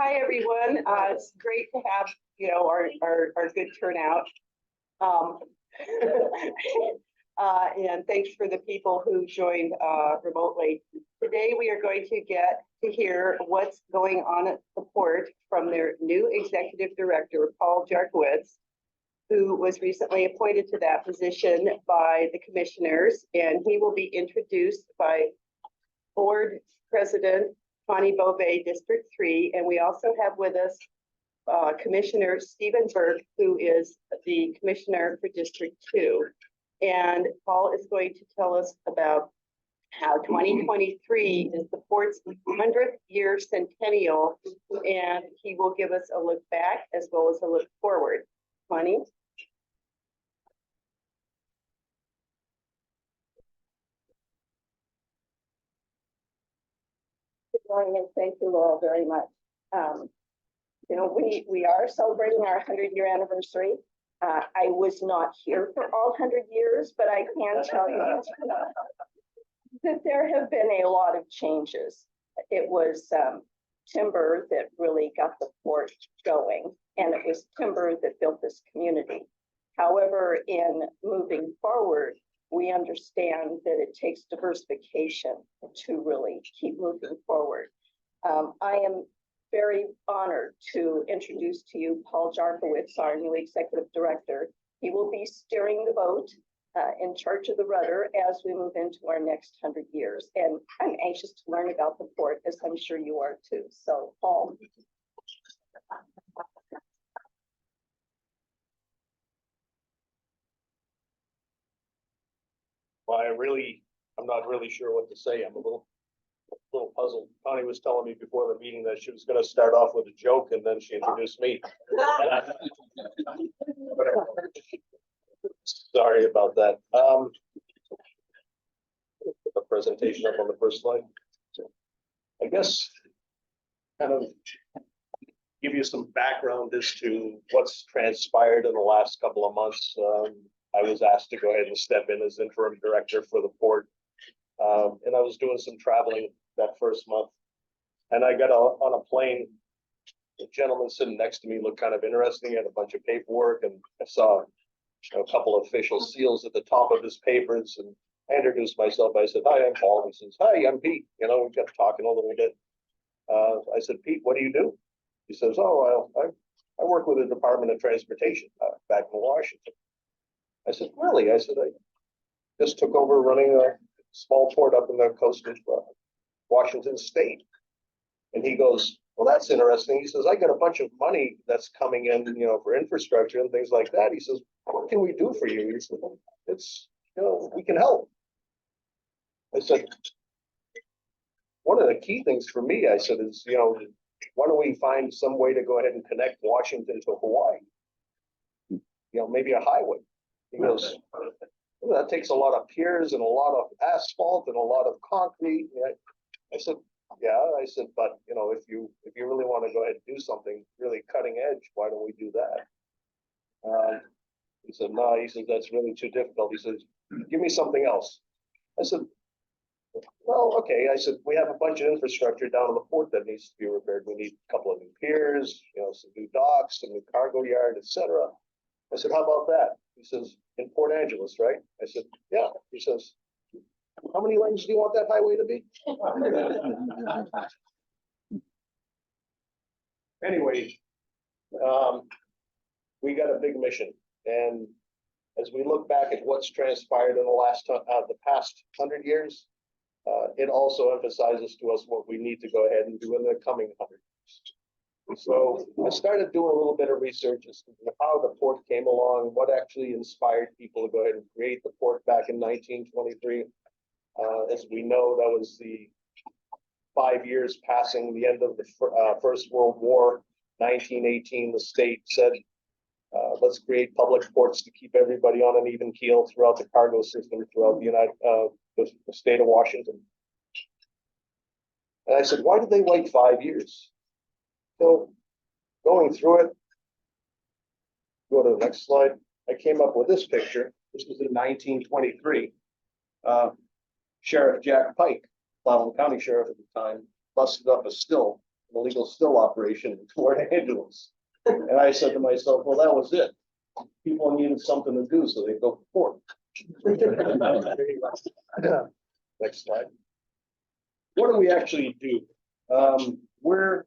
Hi, everyone. It's great to have, our good turnout. Um, and thanks for the people who joined remotely. Today, we are going to get to hear what's going on at the port from their new executive director, Paul Jarkiewicz, who was recently appointed to that position by the commissioners, and he will be introduced by board president Connie Beauvais, District 3, and we also have with us Commissioner Stephen Burke, who is the commissioner for District 2. And Paul is going to tell us about how 2023 is the port's 100th year centennial, and he will give us a look back as well as a look forward. Connie? Good morning, and thank you, Laurel, very much. We are celebrating our 100-year anniversary. I was not here for all 100 years, but I can tell you that there have been a lot of changes. It was timber that really got the port going, and it was timber that built this community. However, in moving forward, we understand that it takes diversification to really keep moving forward. I am very honored to introduce to you Paul Jarkiewicz, our new executive director. He will be steering the boat, in charge of the rudder as we move into our next 100 years. And I'm anxious to learn about the port, as I'm sure you are too. So, Paul. Well, I'm not really sure what to say. I'm a little puzzled. Connie was telling me before the meeting that she was going to start off with a joke, and then she introduced me. Sorry about that. Put the presentation up on the first slide. I guess kind of give you some background as to what's transpired in the last couple of months. I was asked to go ahead and step in as interim director for the port. And I was doing some traveling that first month. And I got on a plane. The gentleman sitting next to me looked kind of interesting. He had a bunch of paperwork, and I saw a couple of official seals at the top of his papers. And I introduced myself. I said, "Hi, I'm Paul." He says, "Hi, I'm Pete." We got talking a little bit. I said, "Pete, what do you do?" He says, "Oh, I work with the Department of Transportation back in Washington." I said, "Really?" I said, "I just took over running a small port up in the coast of Washington State." And he goes, "Well, that's interesting." He says, "I got a bunch of money that's coming in, for infrastructure and things like that." He says, "What can we do for you?" He said, "It's, we can help." I said, "One of the key things for me," I said, "is, why don't we find some way to go ahead and connect Washington to Hawaii? Maybe a highway." He goes, "Well, that takes a lot of piers and a lot of asphalt and a lot of concrete." I said, "Yeah." I said, "But if you really want to go ahead and do something really cutting edge, why don't we do that?" He said, "No." He said, "That's really too difficult." He says, "Give me something else." I said, "Well, okay." I said, "We have a bunch of infrastructure down in the port that needs to be repaired. We need a couple of new piers, some new docks, some new cargo yard, etc." I said, "How about that?" He says, "In Port Angeles, right?" I said, "Yeah." He says, "How many lanes do you want that highway to be?" Anyway, we got a big mission, and as we look back at what's transpired in the past 100 years, it also emphasizes to us what we need to go ahead and do in the coming 100 years. So I started doing a little bit of research as to how the port came along, what actually inspired people to go ahead and create the port back in 1923. As we know, that was the 5 years passing the end of the First World War. 1918, the state said, let's create public ports to keep everybody on an even keel throughout the cargo system throughout the state of Washington. And I said, why did they wait 5 years? So going through it, go to the next slide. I came up with this picture. This was in 1923. Sheriff Jack Pike, Clallam County Sheriff at the time, busted up a still an illegal still operation in Port Angeles. And I said to myself, well, that was it. People needed something to do, so they go to port. Next slide. What do we actually do? We're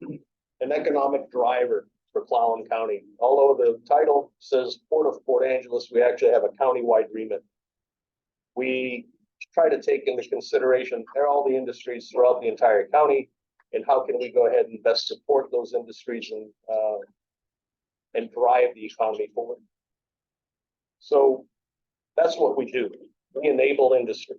an economic driver for Clallam County. Although the title says Port of Port Angeles, we actually have a county-wide remit. We try to take into consideration all the industries throughout the entire county, and how can we go ahead and best support those industries and drive the economy forward. So that's what we do. We enable industry.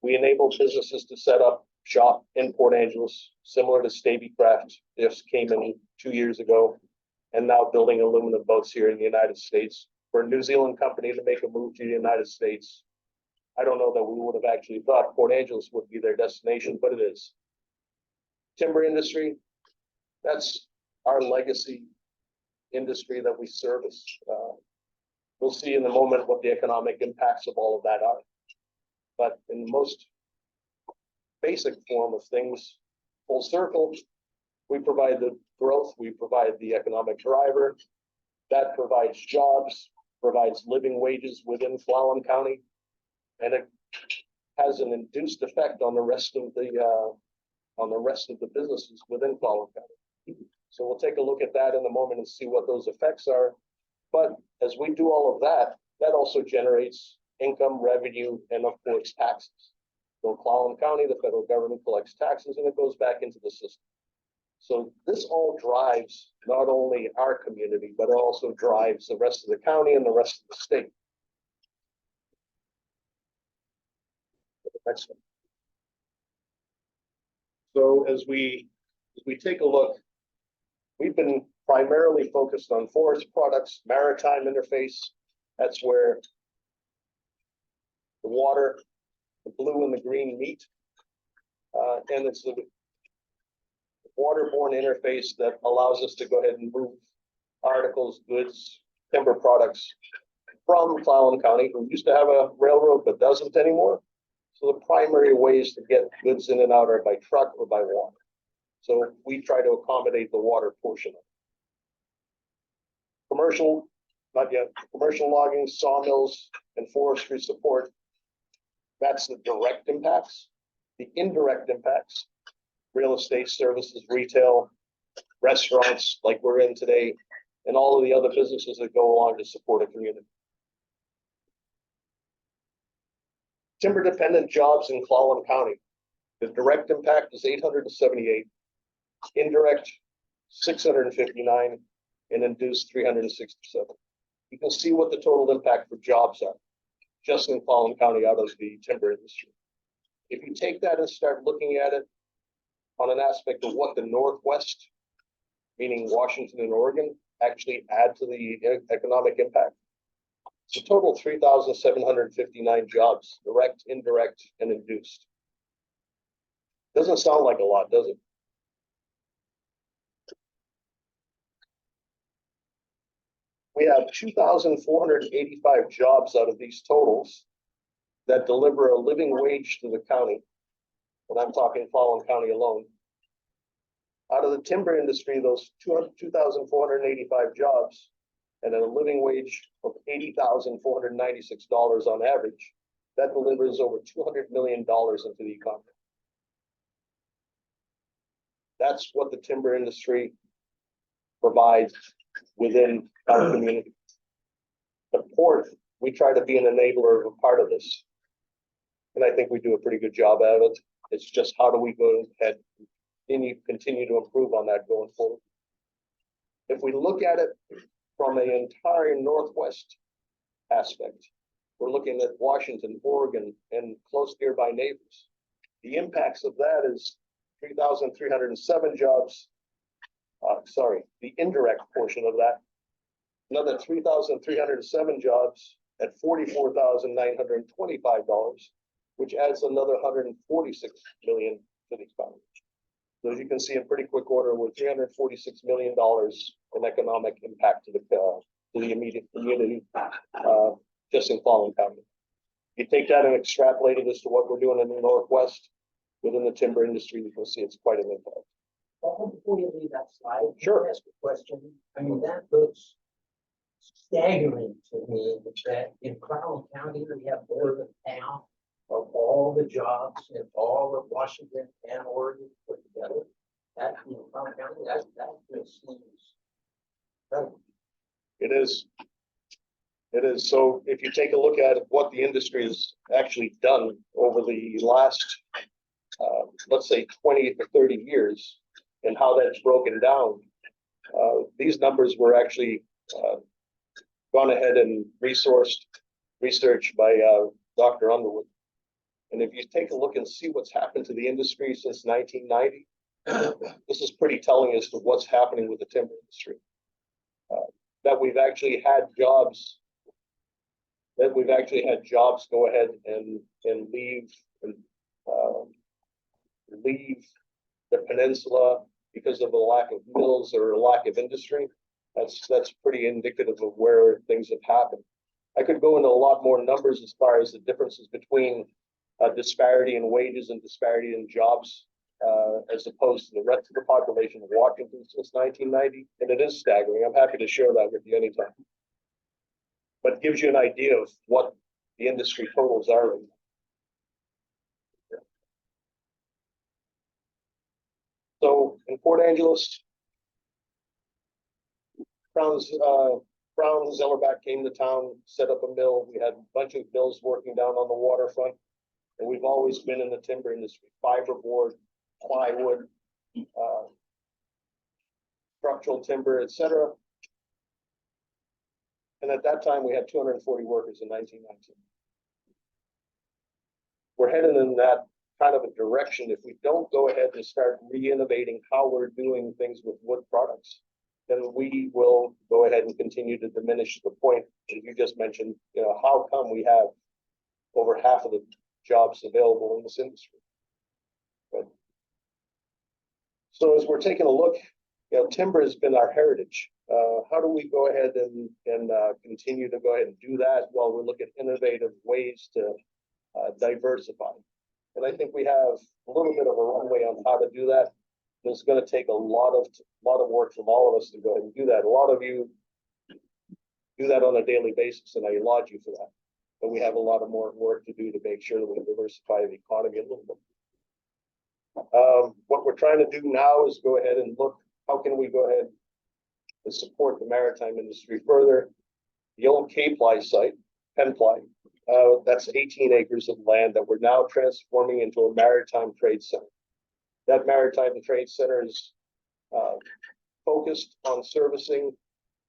We enable businesses to set up shop in Port Angeles, similar to Stavy Craft. Just came in 2 years ago, and now building aluminum boats here in the United States. For a New Zealand company to make a move to the United States, I don't know that we would have actually thought Port Angeles would be their destination, but it is. Timber industry, that's our legacy industry that we service. We'll see in a moment what the economic impacts of all of that are. But in the most basic form of things, full circle, we provide the growth, we provide the economic driver, that provides jobs, provides living wages within Clallam County, and it has an induced effect on the rest of the businesses within Clallam County. So we'll take a look at that in a moment and see what those effects are. But as we do all of that, that also generates income, revenue, and of course taxes. So Clallam County, the federal government collects taxes and it goes back into the system. So this all drives not only our community, but it also drives the rest of the county and the rest of the state. Next one. So as we take a look, we've been primarily focused on forest products, maritime interface. That's where the water, the blue and the green meet. And it's the waterborne interface that allows us to go ahead and move articles, goods, timber products from Clallam County, who used to have a railroad but doesn't anymore. So the primary ways to get goods in and out are by truck or by water. So we try to accommodate the water portion of it. Commercial, not yet, commercial logging, sawmills, and forestry support. That's the direct impacts. The indirect impacts, real estate services, retail, restaurants like we're in today, and all of the other businesses that go along to support a community. Timber dependent jobs in Clallam County. The direct impact is 878, indirect 659, and induced 367. You can see what the total impact for jobs are just in Clallam County out of the timber industry. If you take that and start looking at it on an aspect of what the Northwest, meaning Washington and Oregon, actually add to the economic impact, it's a total 3,759 jobs, direct, indirect, and induced. Doesn't sound like a lot, does it? We have 2,485 jobs out of these totals that deliver a living wage to the county. And I'm talking Clallam County alone. Out of the timber industry, those 2,485 jobs and a living wage of $80,496 on average, that delivers over $200 million into the economy. That's what the timber industry provides within our community. The port, we try to be an enabler of a part of this. And I think we do a pretty good job at it. It's just how do we go ahead and continue to improve on that going forward. If we look at it from an entire Northwest aspect, we're looking at Washington, Oregon, and close nearby neighbors. The impacts of that is 3,307 jobs. The indirect portion of that, another 3,307 jobs at $44,925, which adds another 146 million to the economy. So as you can see in pretty quick order, we're $346 million in economic impact to the immediate community, just in Clallam County. You take that and extrapolate it as to what we're doing in the Northwest, within the timber industry, you can see it's quite an impact. Well, before you leave that slide, can Sure. I ask a question? I mean, that looks staggering to me that in Crown County, we have more than half of all the jobs in all of Washington and Oregon put together. That, you know, Crown County, that just seems. It is. It is. So if you take a look at what the industry has actually done over the last, let's say 20 to 30 years and how that's broken down, these numbers were actually gone ahead and researched by Dr. Underwood. And if you take a look and see what's happened to the industry since 1990, this is pretty telling as to what's happening with the timber industry. That we've actually had jobs go ahead and leave leave the peninsula because of a lack of mills or a lack of industry. That's pretty indicative of where things have happened. I could go into a lot more numbers as far as the differences between disparity in wages and disparity in jobs as opposed to the rest of the population of Washington since 1990, and it is staggering. I'm happy to share that with you anytime. But it gives you an idea of what the industry totals are. So in Port Angeles, Brown Zellerback came to town, set up a mill. We had a bunch of mills working down on the waterfront, and we've always been in the timber industry: fiberboard, plywood, structural timber, etc. And at that time, we had 240 workers in 1919. We're heading in that kind of a direction. If we don't go ahead and start re-innovating how we're doing things with wood products, then we will go ahead and continue to diminish the point that you just mentioned. You know, how come we have over half of the jobs available in this industry? But, so as we're taking a look, you know, timber has been our heritage. How do we go ahead and continue to go ahead and do that while we look at innovative ways to diversify? And I think we have a little bit of a runway on how to do that. It's going to take a lot of work from all of us to go ahead and do that. A lot of you do that on a daily basis, and I laud you for that. But we have a lot of more work to do to make sure that we diversify the economy a little bit. What we're trying to do now is go ahead and look, how can we go ahead and support the maritime industry further? The old K-ply site, Penply, that's 18 acres of land that we're now transforming into a maritime trade center. That maritime trade center is focused on servicing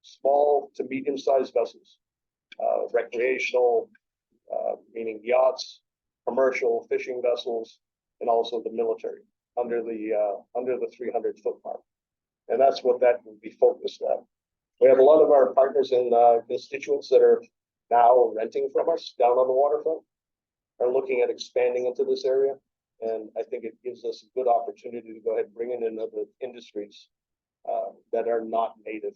small to medium-sized vessels, recreational, meaning yachts, commercial fishing vessels, and also the military under the 300-foot mark. And that's what that will be focused on. We have a lot of our partners and constituents that are now renting from us down on the waterfront, are looking at expanding into this area. And I think it gives us a good opportunity to go ahead and bring in other industries that are not native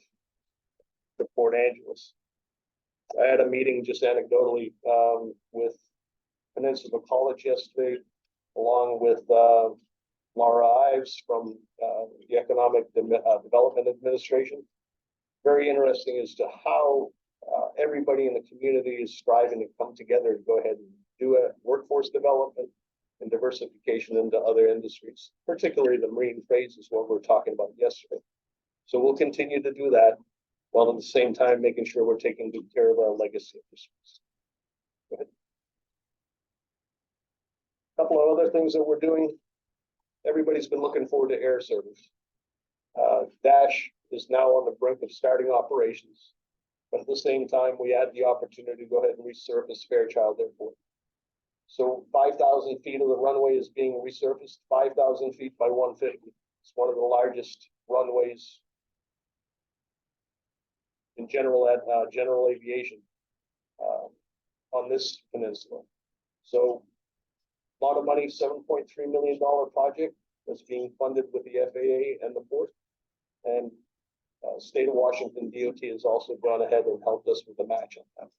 to Port Angeles. I had a meeting just anecdotally with Peninsula College yesterday, along with Laura Ives from the Economic Development Administration. Very interesting as to how everybody in the community is striving to come together to go ahead and do a workforce development and diversification into other industries, particularly the marine trades is what we were talking about yesterday. So we'll continue to do that while at the same time making sure we're taking good care of our legacy industries. Go ahead. A couple of other things that we're doing. Everybody's been looking forward to air service. Dash is now on the brink of starting operations, but at the same time, we had the opportunity to go ahead and resurface Fairchild Airport. So 5,000 feet of the runway is being resurfaced, 5,000 feet by 150. It's one of the largest runways in general aviation on this peninsula. So a lot of money, $7.3 million project that's being funded with the FAA and the port. And state of Washington DOT has also gone ahead and helped us with the match on that.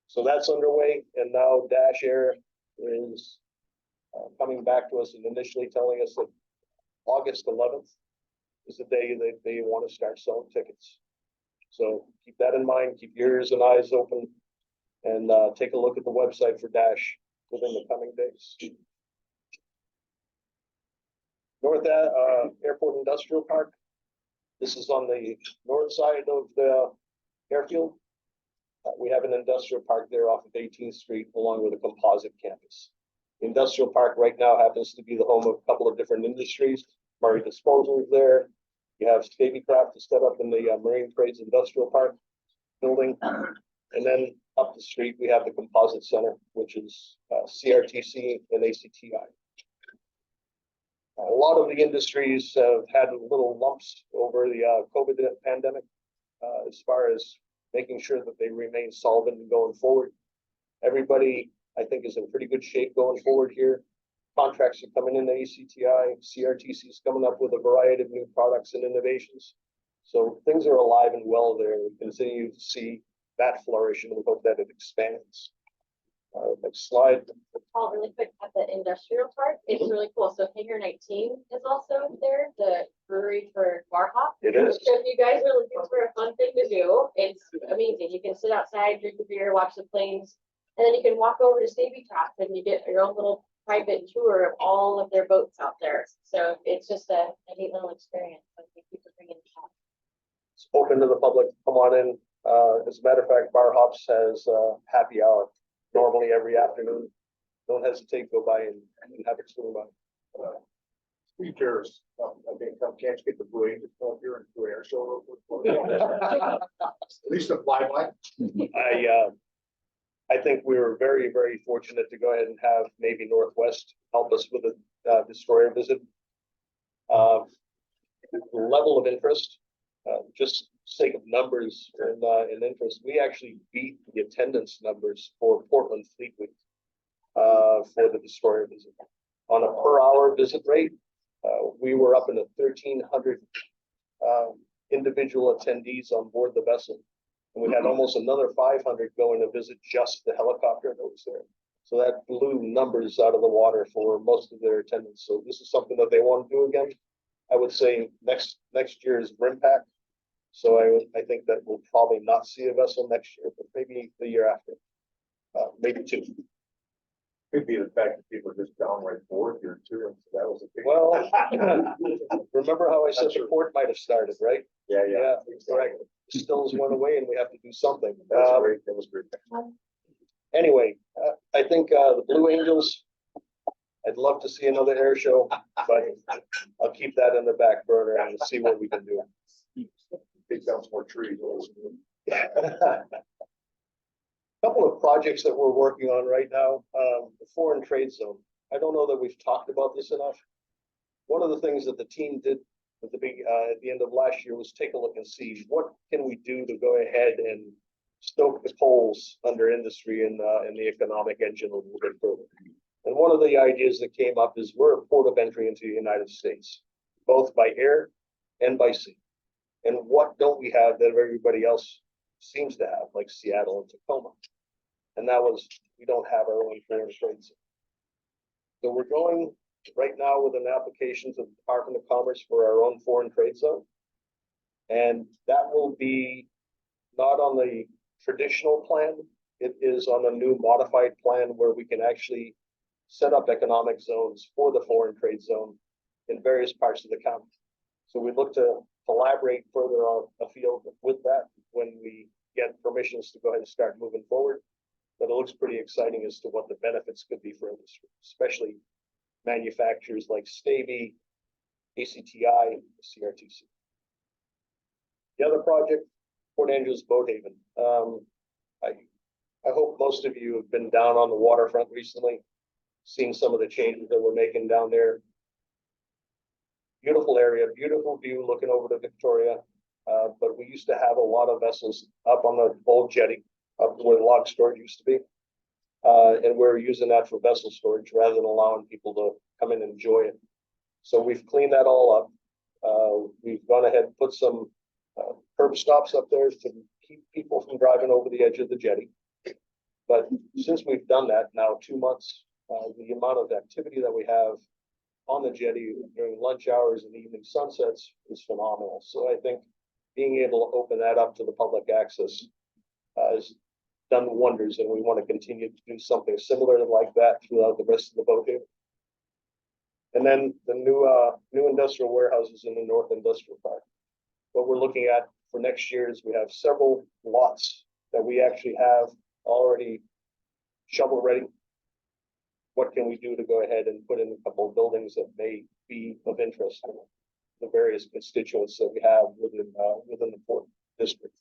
So that's underway, and now Dash Air is coming back to us and initially telling us that August 11th is the day that they want to start selling tickets. So keep that in mind, keep your ears and eyes open, and take a look at the website for Dash within the coming days. North Airport Industrial Park. This is on the north side of the airfield. We have an industrial park there off of 18th Street, along with a composite campus. The industrial park right now happens to be the home of a couple of different industries. Murray Disposal is there. You have Stabycraft to set up in the Marine Trades Industrial Park building. And then up the street, we have the Composite Center, which is CRTC and ACTI. A lot of the industries have had little lumps over the COVID pandemic as far as making sure that they remain solvent and going forward. Everybody, I think, is in pretty good shape going forward here. Contracts are coming in the ACTI, CRTC is coming up with a variety of new products and innovations. So things are alive and well there. We continue to see that flourish, and we hope that it expands. Next slide. Paul, really quick, at the industrial park, it's really cool. So Hangar 19 is also there, the brewery for bar hop. It is. So if you guys are looking for a fun thing to do, it's amazing. You can sit outside, drink a beer, watch the planes, and then you can walk over to Stabycraft and you get your own little private tour of all of their boats out there. So it's just a neat little experience. So thank you for bringing it up. It's open to the public. Come on in. As a matter of fact, Bar Hops has happy hour normally every afternoon. Don't hesitate, go by and have a swing by. Three chairs. I think can't you get the blue angels up here and do air show real quick? At least a flyby. I think we were very, very fortunate to go ahead and have Navy Northwest help us with a destroyer visit. The level of interest, just sake of numbers and interest, we actually beat the attendance numbers for Portland Fleet Week for the destroyer visit. On a per hour visit rate, we were up in the 1,300 individual attendees on board the vessel. And we had almost another 500 going to visit just the helicopter that was there. So that blew numbers out of the water for most of their attendance. So this is something that they want to do again. I would say next year is Brimpack. So I think that we'll probably not see a vessel next year, but maybe the year after, maybe two. Could be the fact that people are just downright bored here too. And so that was a big. Well, remember how I said the port might have started, right? Yeah. Yeah, correct. The stills went away and we have to do something. That was great. That was great. Anyway, I think the Blue Angels, I'd love to see another air show, but I'll keep that in the back burner and see what we can do. Take down some more trees. Couple of projects that we're working on right now, the foreign trade zone. I don't know that we've talked about this enough. One of the things that the team did at the end of last year was take a look and see what can we do to go ahead and stoke the coals under industry and the economic engine a little bit further. And one of the ideas that came up is we're a port of entry into the United States, both by air and by sea. And what don't we have that everybody else seems to have, like Seattle and Tacoma? And that was, we don't have our own foreign trade zone. So we're going right now with an application to the Department of Commerce for our own foreign trade zone. And that will be not on the traditional plan. It is on a new modified plan where we can actually set up economic zones for the foreign trade zone in various parts of the county. So we look to collaborate further on afield with that when we get permissions to go ahead and start moving forward. But it looks pretty exciting as to what the benefits could be for industry, especially manufacturers like Staby, ACTI, CRTC. The other project, Port Angeles Boat Haven. I hope most of you have been down on the waterfront recently, seen some of the changes that we're making down there. Beautiful area, beautiful view looking over to Victoria. But we used to have a lot of vessels up on the old jetty, up where the log storage used to be. And we're using that for vessel storage rather than allowing people to come in and enjoy it. So we've cleaned that all up. We've gone ahead and put some curb stops up there to keep people from driving over the edge of the jetty. But since we've done that now 2 months, The amount of activity that we have on the jetty during lunch hours and evening sunsets is phenomenal. So I think being able to open that up to the public access has done wonders, and we want to continue to do something similar like that throughout the rest of the boat here. And then the new industrial warehouses in the North Industrial Park. What we're looking at for next year is we have several lots that we actually have already shovel ready. What can we do to go ahead and put in a couple of buildings that may be of interest to the various constituents that we have within the Port District?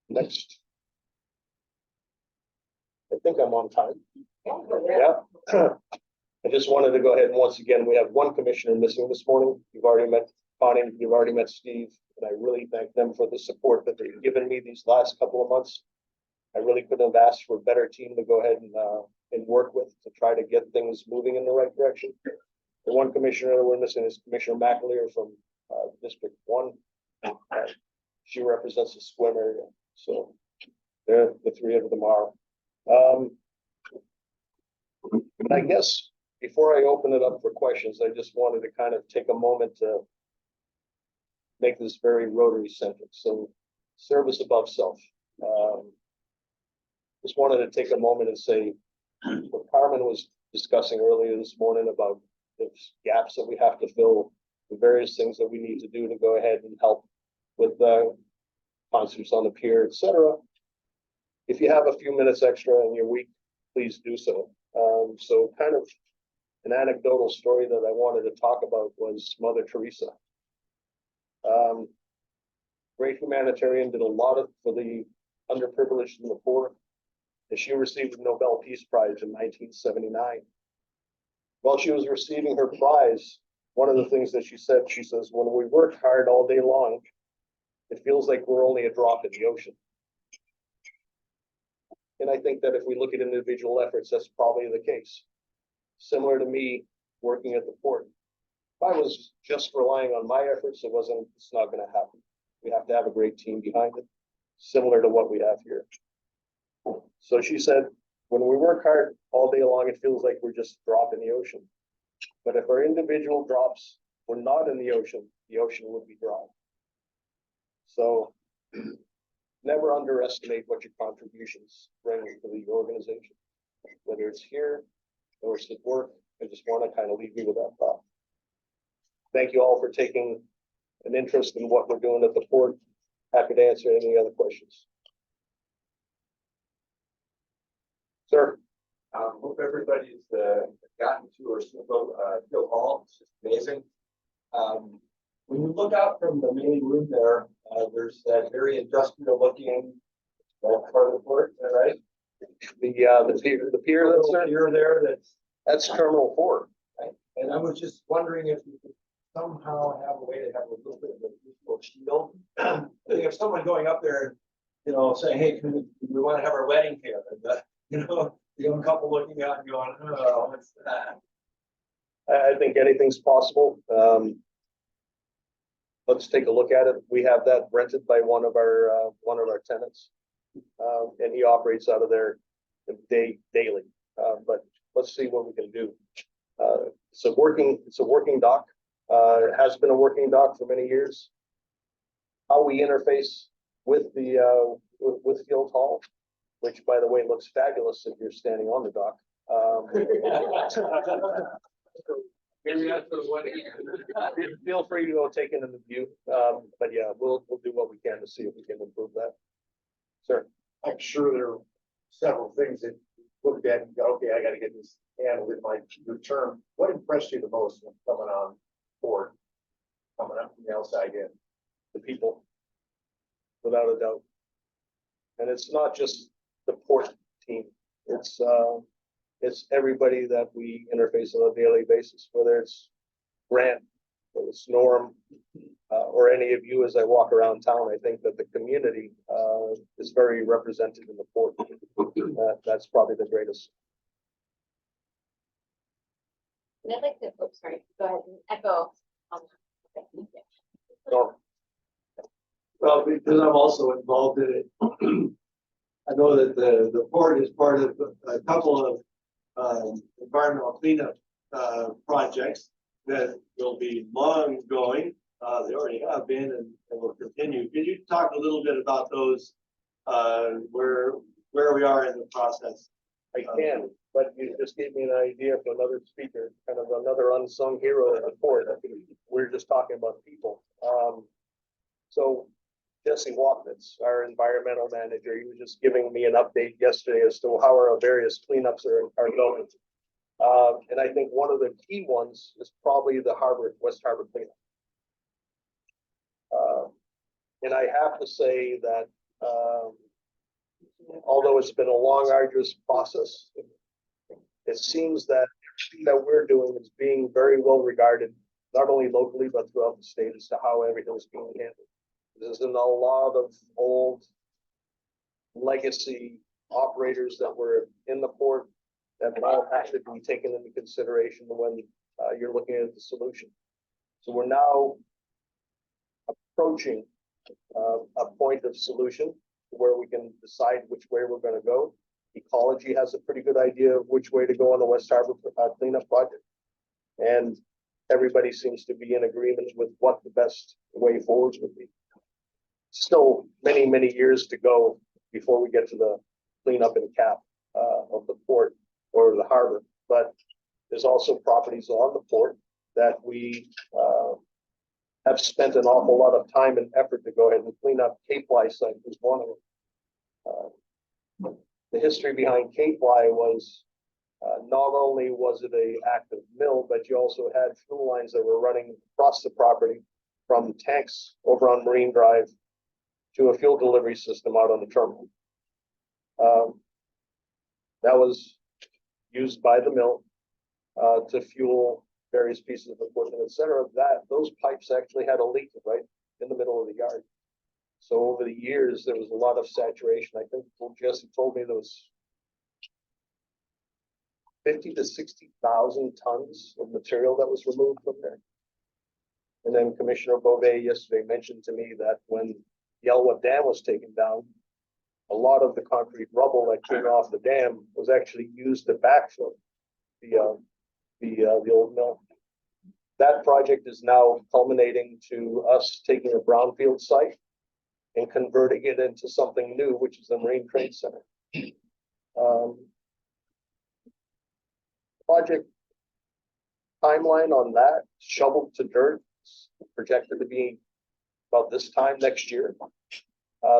Next. I think I'm on time. Yeah. I just wanted to go ahead and once again, we have one commissioner missing this morning. You've already met Connie, you've already met Steve, and I really thank them for the support that they've given me these last couple of months. I really couldn't have asked for a better team to go ahead and work with to try to get things moving in the right direction. The one commissioner that we're missing is Commissioner McAleer from District 1. She represents the swim area, so they're the three of them are. But I guess before I open it up for questions, I just wanted to kind of take a moment to make this very Rotary centric. So service above self. Just wanted to take a moment and say what Carmen was discussing earlier this morning about the gaps that we have to fill, the various things that we need to do to go ahead and help with concerts on the pier, etc. If you have a few minutes extra in your week, please do so. So kind of an anecdotal story that I wanted to talk about was Mother Teresa. Great humanitarian, did a lot for the underprivileged and the poor. And she received the Nobel Peace Prize in 1979. While she was receiving her prize, one of the things that she said, she says, when we work hard all day long, it feels like we're only a drop in the ocean. And I think that if we look at individual efforts, that's probably the case. Similar to me working at the port. If I was just relying on my efforts, it's not going to happen. We have to have a great team behind it, similar to what we have here. So she said, when we work hard all day long, it feels like we're just a drop in the ocean. But if our individual drops were not in the ocean would be dry. So never underestimate what your contributions bring to the organization, whether it's here or it's at work. I just want to kind of leave you with that thought. Thank you all for taking an interest in what we're doing at the port. Happy to answer any other questions. Sir. Hope everybody's gotten to or seen Hill Hall. It's just amazing. When you look out from the main room there, there's that very industrial looking part of the port, is that right? The pier that's there? Pier there That's Terminal 4. right? And I was just wondering if you could somehow have a way to have a little bit of a visual shield. I think if someone going up there, saying, hey, we want to have our wedding here, and the young couple looking out and going, oh, what's that? I think anything's possible. Let's take a look at it. We have that rented by one of our tenants, and he operates out of there daily. But let's see what we can do. It's a working dock. It has been a working dock for many years. How we interface with with Guild Hall, which by the way looks fabulous if you're standing on the dock. Maybe that's the wedding. Feel free to go take in the view. But yeah, we'll do what we can to see if we can improve that. Sir. I'm sure there are several things that you looked at and go, okay, I got to get this handled in my term. What impressed you the most when coming on board, coming up from the outside in? The people, without a doubt. And it's not just the port team. It's everybody that we interface on a daily basis, whether it's Grant, whether it's Norm, or any of you as I walk around town. I think that the community is very represented in the port. That's probably the greatest. And I'd like to, oh, sorry, go ahead and echo. Norm. Well, because I'm also involved in it. I know that the port is part of a couple of environmental cleanup, projects that will be long going. They already have been and will continue. Can you talk a little bit about those, where we are in the process? I can, but you just gave me an idea for another speaker, kind of another unsung hero of the port. We're just talking about people. So Jesse Wapnitz, our environmental manager, he was just giving me an update yesterday as to how our various cleanups are going. And I think one of the key ones is probably the West Harbor cleanup. And I have to say that, although it's been a long, arduous process, it seems that everything that we're doing is being very well regarded, not only locally, but throughout the state as to how everything's being handled. There's been a lot of old legacy operators that were in the port that all have to be taken into consideration when you're looking at the solution. So we're now approaching a point of solution where we can decide which way we're going to go. Ecology has a pretty good idea of which way to go on the West Harbor cleanup project. And everybody seems to be in agreement with what the best way forward would be. Still many, many years to go before we get to the cleanup and cap of the port or the harbor. But there's also properties on the port that we have spent an awful lot of time and effort to go ahead and clean up. Cape Fly site was one of them. The history behind Cape Fly was not only was it an active mill, but you also had fuel lines that were running across the property from tanks over on Marine Drive to a fuel delivery system out on the terminal. That was used by the mill to fuel various pieces of equipment, etc. Those pipes actually had a leak right in the middle of the yard. So over the years, there was a lot of saturation. I think Jesse told me there was 50 to 60,000 tons of material that was removed from there. And then Commissioner Beauvais yesterday mentioned to me that when the Elwha Dam was taken down, a lot of the concrete rubble that came off the dam was actually used to backfill the old mill. That project is now culminating to us taking a brownfield site and converting it into something new, which is the Marine Trade Center. Project timeline on that, shoveled to dirt, projected to be about this time next year.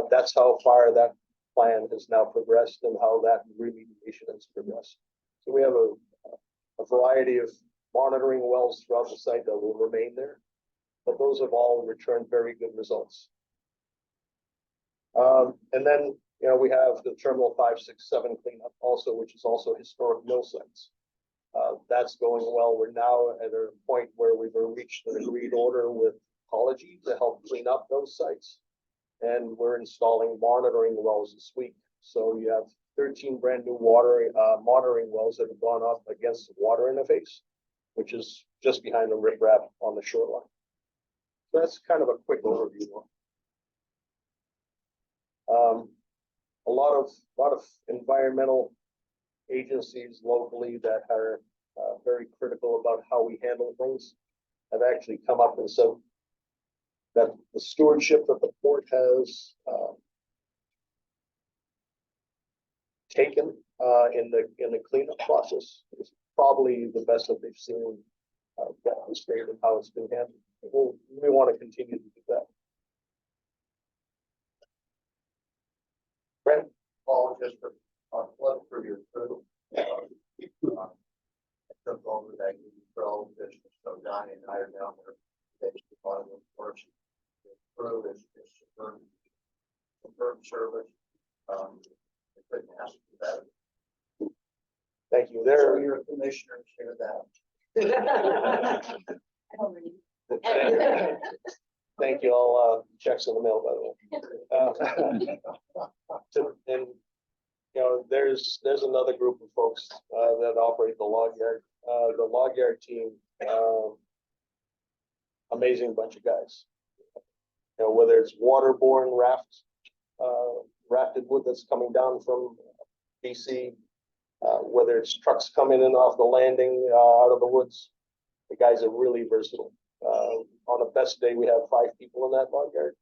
That's how far that plan has now progressed and how that remediation has progressed. So we have a variety of monitoring wells throughout the site that will remain there, but those have all returned very good results. And then, we have the Terminal 5, 6, 7 cleanup also, which is also historic mill sites. That's going well. We're now at a point where we've reached an agreed order with Ecology to help clean up those sites. And we're installing monitoring wells this week. So you have 13 brand new monitoring wells that have gone up against the water interface, which is just behind the riprap on the shoreline. So that's kind of a quick overview. A lot of environmental agencies locally that are very critical about how we handle things have actually come up and said that the stewardship that the port has taken in the cleanup process is probably the best that they've seen demonstrated how it's been handled. We want to continue to do that. Brent? Paul, just for plug for your crew. I took over that control business, so Donnie and I are down there. Basically, part of the work. The crew is superb service. I couldn't ask for that. Thank you. So you're a commissioner, share that. Thank you. All checks in the mail, by the way. And there's another group of folks that operate the log yard. The log yard team, amazing bunch of guys. Whether it's waterborne rafted wood that's coming down from BC, Whether it's trucks coming in off the landing, out of the woods, the guys are really versatile. On the best day, we have 5 people in that log yard.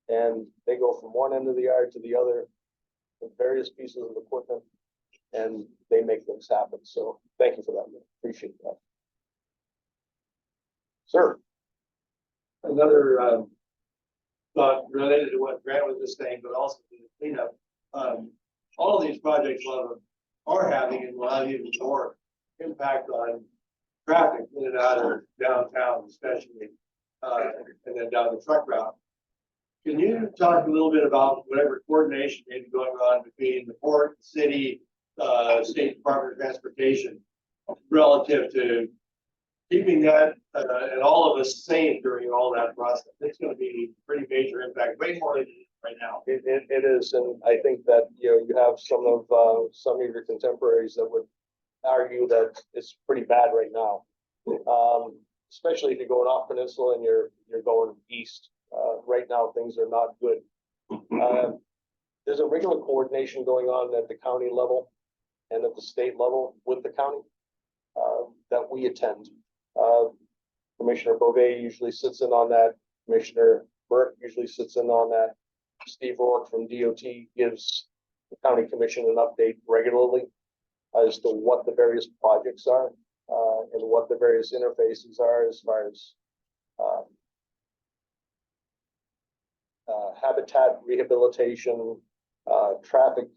And they go from one end of the yard to the other with various pieces of equipment, and they make things happen. So thank you for that. Man. Appreciate that. Sir. Another thought related to what Grant was just saying, but also to the cleanup. All of these projects are having and will have even more impact on traffic in and out of downtown, especially, and then down the truck route. Can you talk a little bit about whatever coordination may be going on between the port, the city, State Department of Transportation relative to keeping that and all of us safe during all that process? It's going to be a pretty major impact, way more than it is right now. It is, and I think that you have some of your contemporaries that would argue that it's pretty bad right now, especially if you're going off peninsula and you're going east. Right now, things are not good. There's a regular coordination going on at the county level and at the state level with the county that we attend. Commissioner Beauvais usually sits in on that. Commissioner Burke usually sits in on that. Steve Rourke from DOT gives the county commission an update regularly as to what the various projects are and what the various interfaces are as far as habitat rehabilitation, traffic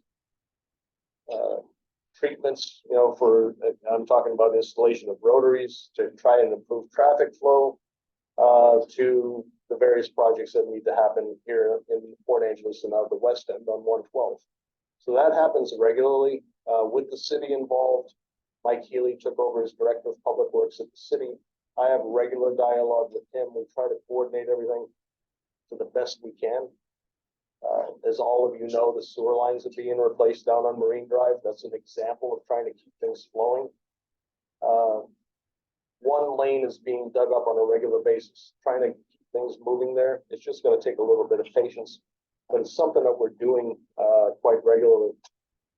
treatments, I'm talking about installation of rotaries to try and improve traffic flow, to the various projects that need to happen here in Port Angeles and out of the West End on 112. So that happens regularly, with the city involved. Mike Healy took over as Director of Public Works at the city. I have regular dialogue with him. We try to coordinate everything to the best we can. As all of you know, the sewer lines are being replaced down on Marine Drive. That's an example of trying to keep things flowing. One lane is being dug up on a regular basis, trying to keep things moving there. It's just going to take a little bit of patience, but it's something that we're doing quite regularly.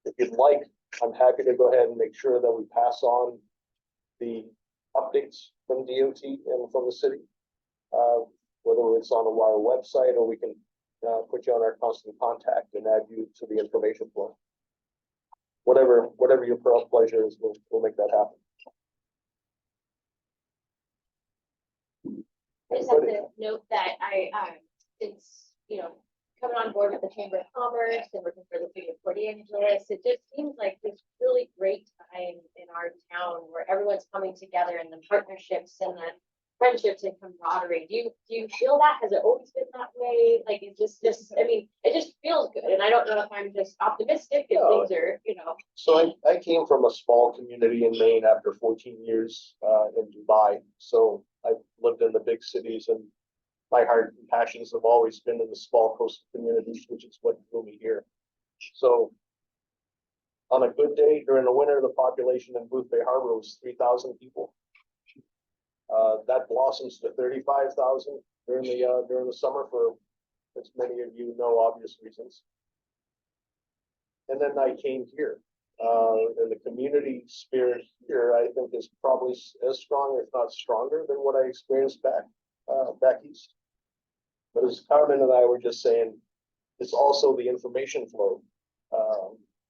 If you'd like, I'm happy to go ahead and make sure that we pass on the updates from DOT and from the city, whether it's on our website or we can put you on our constant contact and add you to the information flow. Whatever your pleasure is, we'll make that happen. I just have to note that since, coming on board with the Chamber of Commerce and working for the city of Port Angeles, it just seems like this really great time in our town where everyone's coming together and the partnerships and the friendships and camaraderie. Do you feel that? Has it always been that way? Like, it just it just feels good. And I don't know if I'm just optimistic and things are, So I came from a small community in Maine after 14 years in Dubai. So I've lived in the big cities, and my heart and passions have always been in the small coastal communities, which is what drew me here. So on a good day during the winter, the population in Booth Bay Harbor was 3,000 people. That blossoms to 35,000 during the summer for, as many of you know, obvious reasons. And then I came here, and the community spirit here, I think, is probably as strong, if not stronger, than what I experienced back east. But as Carmen and I were just saying, it's also the information flow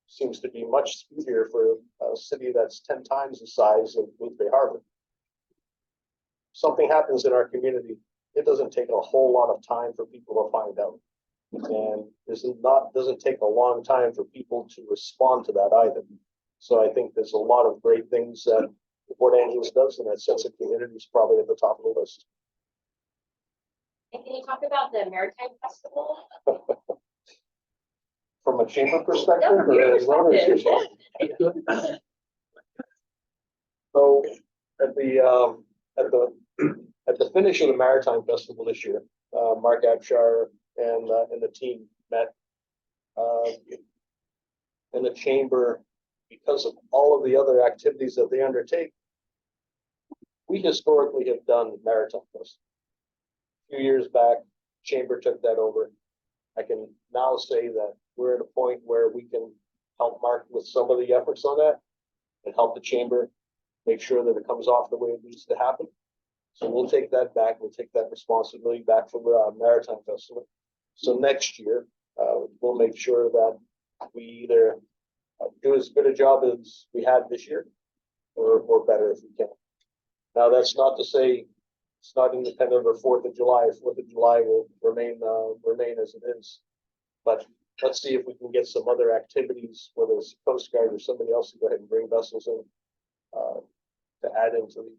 seems to be much speedier for a city that's 10 times the size of Booth Bay Harbor. Something happens in our community, it doesn't take a whole lot of time for people to find out. And doesn't take a long time for people to respond to that either. So I think there's a lot of great things that Port Angeles does, and that sense of community is probably at the top of the list. And can you talk about the Maritime Festival? From a chamber perspective? Yeah, from your perspective. So at the finish of the Maritime Festival this year, Mark Abshire and the team met in the chamber because of all of the other activities that they undertake. We historically have done Maritime Festival. A few years back, chamber took that over. I can now say that we're at a point where we can help Mark with some of the efforts on that. and help the chamber make sure that it comes off the way it needs to happen. So we'll take that back. We'll take that responsibility back from the Maritime Festival. So next year, we'll make sure that we either do as good a job as we had this year, or better if we can. Now, that's not to say it's not independent of 4th of July. 4th of July will remain as it is. But let's see if we can get some other activities, whether it's Coast Guard or somebody else, to go ahead and bring vessels in to add into the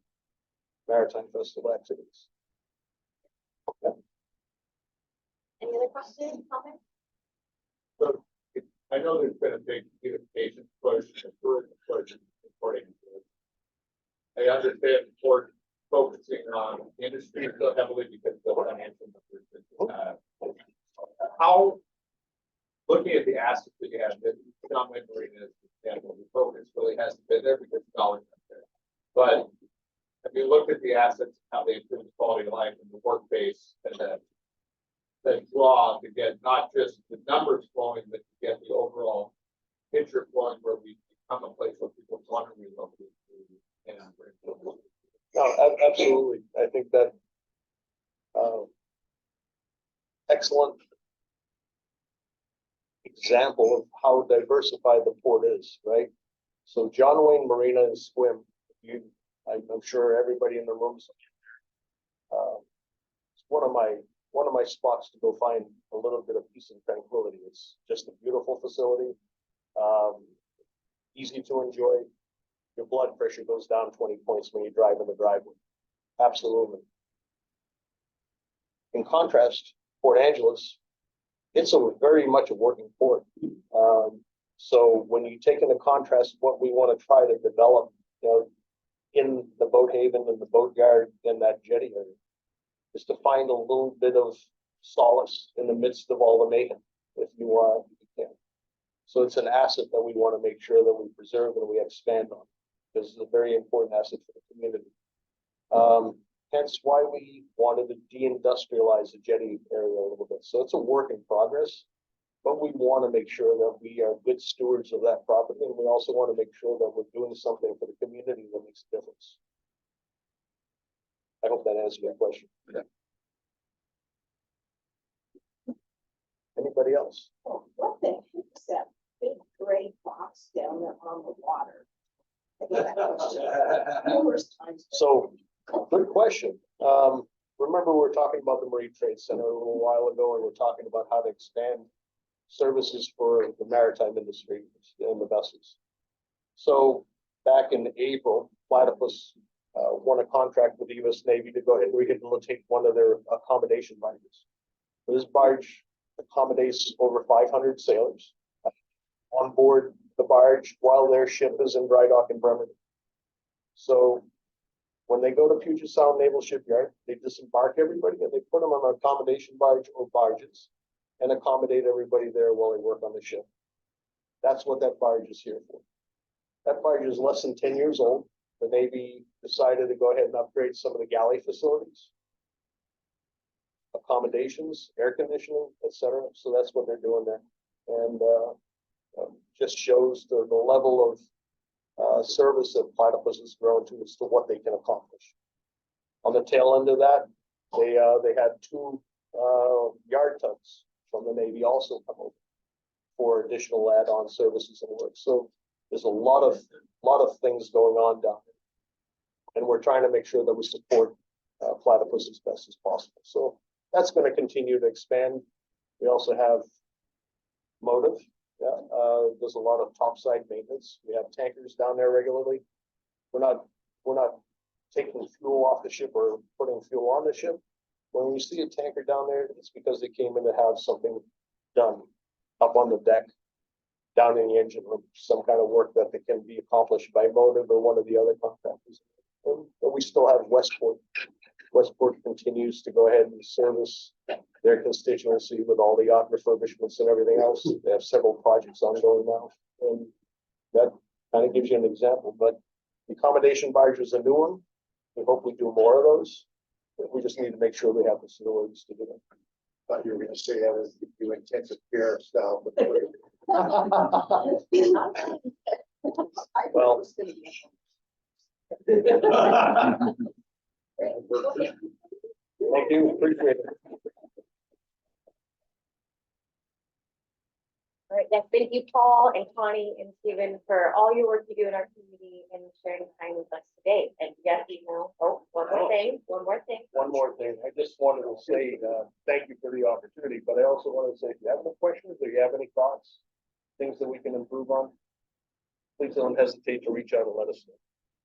Maritime Festival activities. Any other questions, comments? So I know there's been a big beautification push, and tourism push, according to it. I understand the board focusing on industry so heavily because of the financial numbers. How, looking at the assets that you have, that John Wayne Marina is the example, the focus really hasn't been there because the dollars not there. But if you look at the assets, how they improve the quality of life and the work base and the draw to get not just the numbers flowing, but to get the overall picture flowing where we become a place where people want to relocate to and No, absolutely. I think that excellent example of how diversified the port is, right? So John Wayne Marina and Swim, I'm sure everybody in the room's it's one of my spots to go find a little bit of peace and tranquility. It's just a beautiful facility, easy to enjoy. Your blood pressure goes down 20 points when you drive in the driveway. Absolutely. In contrast, Port Angeles, it's very much a working port. So when you take into contrast what we want to try to develop, in the boat haven and the boat yard in that jetty area, is to find a little bit of solace in the midst of all the mayhem, if you can. So it's an asset that we want to make sure that we preserve and we expand on, because it's a very important asset for the community. Hence why we wanted to deindustrialize the jetty area a little bit. So it's a work in progress, but we want to make sure that we are good stewards of that property, and we also want to make sure that we're doing something for the community that makes a difference. I hope that answers your question. Yeah. Anybody else? Oh, what the heck is that big gray box down there on the water? I get that question numerous times. So, good question. Remember, we were talking about the Marine Trade Center a little while ago, and we're talking about how to expand services for the maritime industry and the vessels. So, back in April, Platypus won a contract with the U.S. Navy to go ahead and rehabilitate one of their accommodation barges. This barge accommodates over 500 sailors on board the barge while their ship is in dry dock in Bremerton. So when they go to Puget Sound Naval Shipyard, they disembark everybody and they put them on an accommodation barge or barges and accommodate everybody there while they work on the ship. That's what that barge is here for. That barge is less than 10 years old. The Navy decided to go ahead and upgrade some of the galley facilities, accommodations, air conditioning, etc. So that's what they're doing there. And just shows the level of service that Platypus has grown to as to what they can accomplish. On the tail end of that, they had 2 yard tugs from the Navy also come over for additional add-on services and work. So there's a lot of things going on down there, and we're trying to make sure that we support Platypus as best as possible. So that's going to continue to expand. We also have Motive. There's a lot of topside maintenance. We have tankers down there regularly. We're not taking fuel off the ship or putting fuel on the ship. When you see a tanker down there, it's because they came in to have something done up on the deck, down in the engine room, some kind of work that can be accomplished by Motive or one of the other contractors. And we still have Westport. Westport continues to go ahead and service their constituency with all the yacht refurbishments and everything else. They have several projects ongoing now, and that kind of gives you an example. But the accommodation barge is a new one. We hope we do more of those. We just need to make sure we have the facilities to do it. Thought you were gonna say that was you intensive care style. Well. Thank you, appreciate it. All right, yes, thank you, Paul and Connie and Stephen, for all your work you do in our community and sharing time with us today. And yes, one more thing. One more thing, I just wanted to say, thank you for the opportunity, but I also want to say, if you have any questions or you have any thoughts, things that we can improve on, please don't hesitate to reach out and let us know.